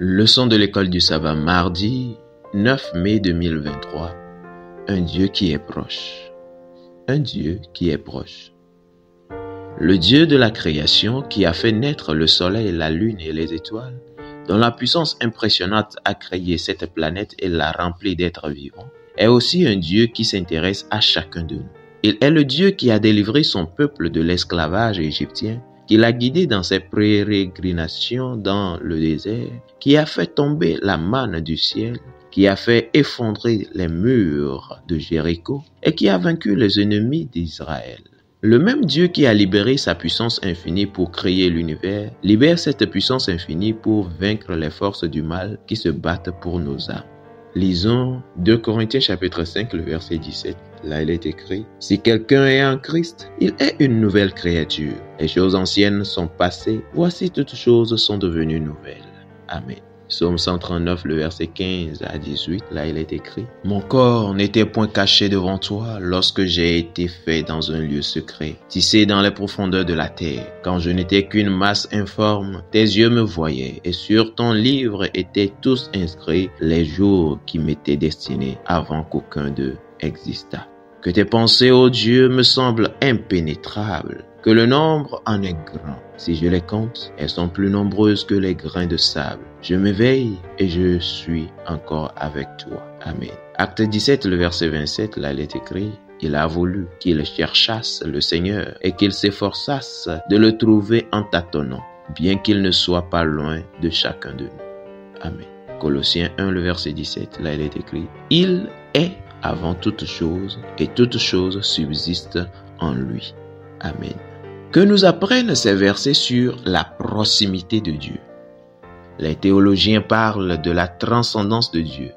Leçon de l'école du sabbat, mardi 9 mai 2023. Un Dieu qui est proche. Un Dieu qui est proche. Le Dieu de la création qui a fait naître le soleil, la lune et les étoiles, dont la puissance impressionnante a créé cette planète et l'a remplie d'êtres vivants, est aussi un Dieu qui s'intéresse à chacun de nous. Il est le Dieu qui a délivré son peuple de l'esclavage égyptien, qui l'a guidé dans ses pérégrinations dans le désert, qui a fait tomber la manne du ciel, qui a fait effondrer les murs de Jéricho et qui a vaincu les ennemis d'Israël. Le même Dieu qui a libéré sa puissance infinie pour créer l'univers, libère cette puissance infinie pour vaincre les forces du mal qui se battent pour nos âmes. Lisons 2 Corinthiens chapitre 5, le verset 17. Là, il est écrit: « Si quelqu'un est en Christ, il est une nouvelle créature. Les choses anciennes sont passées, voici toutes choses sont devenues nouvelles. » Amen. Psaume 139, le verset 15 à 18, là il est écrit: « Mon corps n'était point caché devant toi lorsque j'ai été fait dans un lieu secret, tissé dans les profondeurs de la terre. Quand je n'étais qu'une masse informe, tes yeux me voyaient, et sur ton livre étaient tous inscrits les jours qui m'étaient destinés avant qu'aucun d'eux existât. Que tes pensées, ô Dieu, me semblent impénétrables, que le nombre en est grand. Si je les compte, elles sont plus nombreuses que les grains de sable. Je m'éveille et je suis encore avec toi. Amen. » Acte 17, le verset 27, là il est écrit: « Il a voulu qu'ils cherchassent le Seigneur et qu'ils s'efforçassent de le trouver en tâtonnant, bien qu'il ne soit pas loin de chacun de nous. » Amen. Colossiens 1, le verset 17, là il est écrit: « Il est avant toute chose et toute chose subsiste en lui. » Amen. Que nous apprennent ces versets sur la proximité de Dieu. Les théologiens parlent de la transcendance de Dieu.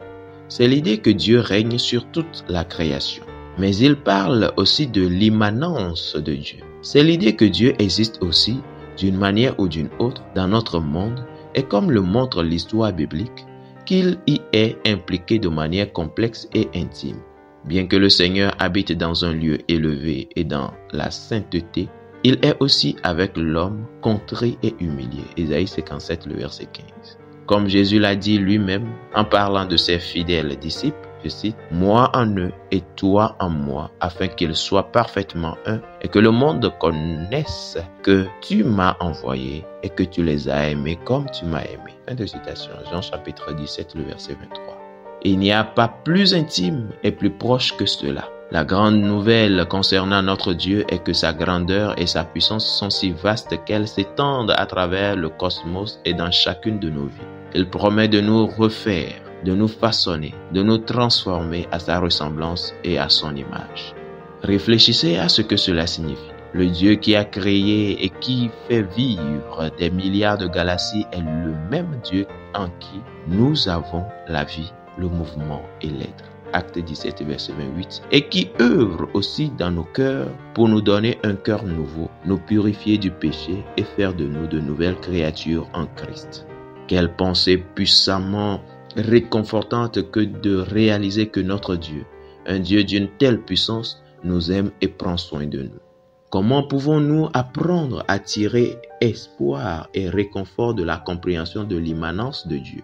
C'est l'idée que Dieu règne sur toute la création. Mais ils parlent aussi de l'immanence de Dieu. C'est l'idée que Dieu existe aussi, d'une manière ou d'une autre, dans notre monde, et comme le montre l'histoire biblique, qu'il y est impliqué de manière complexe et intime. Bien que le Seigneur habite dans un lieu élevé et dans la sainteté, il est aussi avec l'homme contrit et humilié. Ésaïe 57, le verset 15. Comme Jésus l'a dit lui-même en parlant de ses fidèles disciples, je cite: « Moi en eux et toi en moi, afin qu'ils soient parfaitement un et que le monde connaisse que tu m'as envoyé et que tu les as aimés comme tu m'as aimé. » Fin de citation. Jean chapitre 17, le verset 23. Il n'y a pas plus intime et plus proche que cela. La grande nouvelle concernant notre Dieu est que sa grandeur et sa puissance sont si vastes qu'elles s'étendent à travers le cosmos et dans chacune de nos vies. Il promet de nous refaire, de nous façonner, de nous transformer à sa ressemblance et à son image. Réfléchissez à ce que cela signifie. Le Dieu qui a créé et qui fait vivre des milliards de galaxies est le même Dieu en qui nous avons la vie, le mouvement et l'être. Acte 17, verset 28. Et qui œuvre aussi dans nos cœurs pour nous donner un cœur nouveau, nous purifier du péché et faire de nous de nouvelles créatures en Christ. Quelle pensée puissamment réconfortante que de réaliser que notre Dieu, un Dieu d'une telle puissance, nous aime et prend soin de nous. Comment pouvons-nous apprendre à tirer espoir et réconfort de la compréhension de l'immanence de Dieu?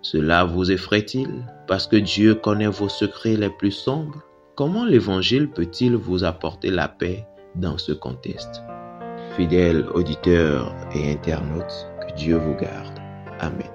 Cela vous effraie-t-il parce que Dieu connaît vos secrets les plus sombres? Comment l'Évangile peut-il vous apporter la paix dans ce contexte? Fidèles auditeurs et internautes, que Dieu vous garde. Amen.